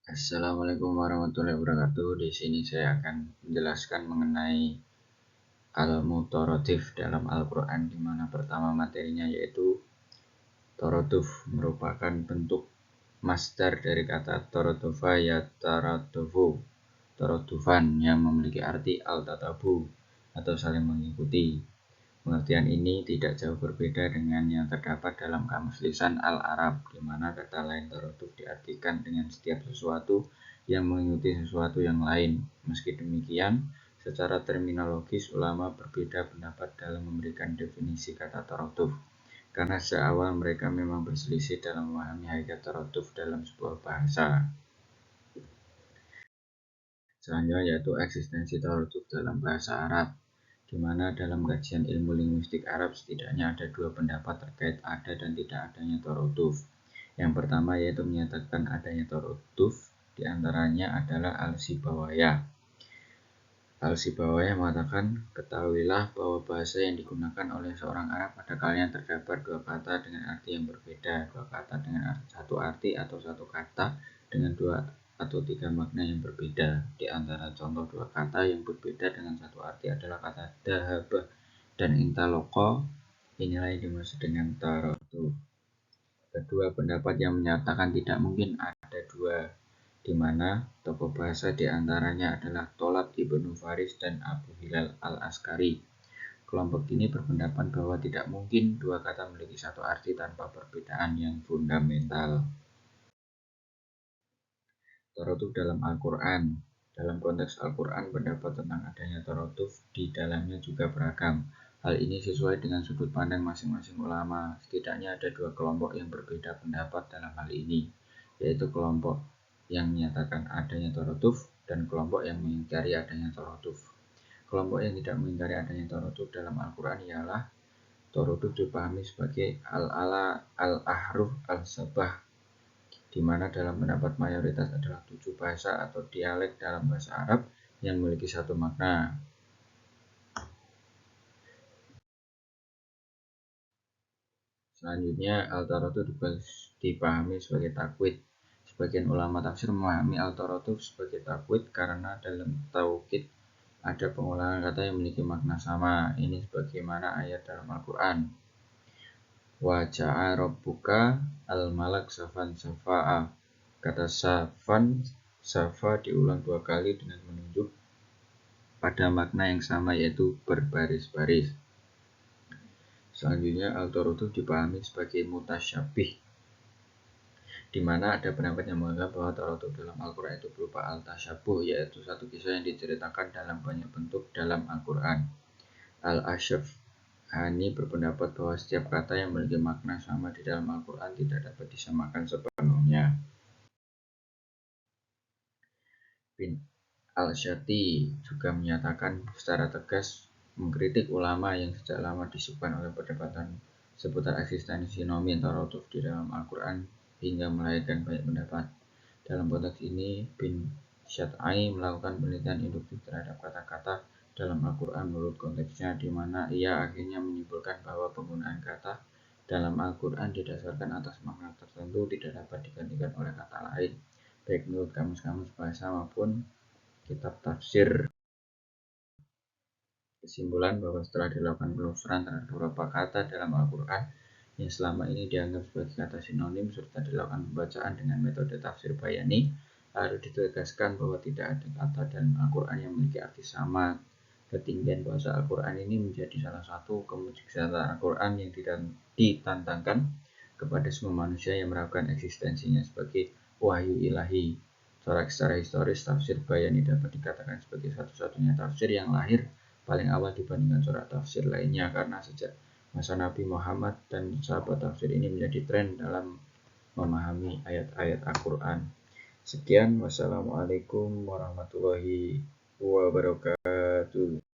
Assalamualaikum warahmatullahi wabarakatuh. Di sini saya akan menjelaskan mengenai al-mutaradif dalam Al-Quran, di mana pertama materinya yaitu taraduf merupakan bentuk masdar dari kata taradufa ya taradufu, taradufan yang memiliki arti al-tatabu atau saling mengikuti. Pengertian ini tidak jauh berbeda dengan yang terdapat dalam Kamus Lisan Al-Arab, di mana kata lain taraduf diartikan dengan setiap sesuatu yang mengikuti sesuatu yang lain. Meski demikian, secara terminologis ulama berbeda pendapat dalam memberikan definisi kata taraduf, karena sejak awal mereka memang berselisih dalam memahami hakikat taraduf dalam sebuah bahasa. Selanjutnya yaitu eksistensi taraduf dalam bahasa Arab, di mana dalam kajian ilmu linguistik Arab setidaknya ada dua pendapat terkait ada dan tidak adanya taraduf. Yang pertama yaitu menyatakan adanya taraduf, diantaranya adalah Al-Sibawayh. Al-Sibawayh mengatakan, ketahuilah bahwa bahasa yang digunakan oleh seorang Arab pada kalian terdapat dua kata dengan arti yang berbeda, dua kata dengan satu arti atau satu kata dengan dua atau tiga makna yang berbeda. Di antara contoh dua kata yang berbeda dengan satu arti adalah kata dahabah dan intaloko. Inilah yang dimaksud dengan taraduf. Kedua pendapat yang menyatakan tidak mungkin ada dua, di mana tokoh bahasa diantaranya adalah Tolab Ibnu Faris dan Abu Hilal Al-Askari. Kelompok ini berpendapat bahwa tidak mungkin dua kata memiliki satu arti tanpa perbedaan yang fundamental. Taraduf dalam Al-Quran. Dalam konteks Al-Quran, pendapat tentang adanya taraduf di dalamnya juga beragam. Hal ini sesuai dengan sudut pandang masing-masing ulama. Setidaknya ada dua kelompok yang berbeda pendapat dalam hal ini, yaitu kelompok yang menyatakan adanya taraduf dan kelompok yang mengingkari adanya taraduf. Kelompok yang tidak mengingkari adanya taraduf dalam Al-Quran ialah taraduf dipahami sebagai al-ala, al-ahruf, al-sabah, di mana dalam pendapat mayoritas adalah 7 bahasa atau dialek dalam bahasa Arab yang memiliki satu makna. Selanjutnya, al-taraduf dipahami sebagai takwid. Sebagian ulama tafsir memahami al-taraduf sebagai takwid karena dalam taukid ada pengulangan kata yang memiliki makna sama. Ini sebagaimana ayat dalam Al-Quran. Wa ja'a rabbuka al-malak safan safa'a. Kata safan, safa diulang dua kali dengan menunjuk pada makna yang sama, yaitu berbaris-baris. Selanjutnya, al-taraduf dipahami sebagai mutasyabih, di mana ada pendapat yang menganggap bahwa taraduf dalam Al-Quran itu berupa al-tasyabuh, yaitu satu kisah yang diceritakan dalam banyak bentuk dalam Al-Quran. Al-Ash'ari berpendapat bahwa setiap kata yang memiliki makna sama di dalam Al-Quran tidak dapat disamakan sepenuhnya. Bin Al-Syati juga menyatakan secara tegas mengkritik ulama yang sejak lama disebutkan oleh perdebatan seputar eksistensi nomin taraduf di dalam Al-Quran hingga melahirkan banyak pendapat. Dalam konteks ini, Bin Syat'ai melakukan penelitian induktif terhadap kata-kata dalam Al-Quran menurut konteksnya, di mana ia akhirnya menyimpulkan bahwa penggunaan kata dalam Al-Quran didasarkan atas makna tertentu tidak dapat digantikan oleh kata lain, baik menurut kamus-kamus bahasa maupun kitab tafsir. Kesimpulan bahwa setelah dilakukan penelusuran terhadap beberapa kata dalam Al-Quran yang selama ini dianggap sebagai kata sinonim serta dilakukan pembacaan dengan metode tafsir bayani, harus ditegaskan bahwa tidak ada kata dalam Al-Quran yang memiliki arti sama. Ketinggian bahasa Al-Quran ini menjadi salah satu kemujizatan Al-Quran yang ditantangkan kepada semua manusia yang meragukan eksistensinya sebagai wahyu ilahi. Secara historis, tafsir bayani dapat dikatakan sebagai satu-satunya tafsir yang lahir paling awal dibandingkan surat tafsir lainnya, karena sejak masa Nabi Muhammad dan sahabat tafsir ini menjadi tren dalam memahami ayat-ayat Al-Quran. Sekian, wassalamualaikum warahmatullahi wabarakatuh.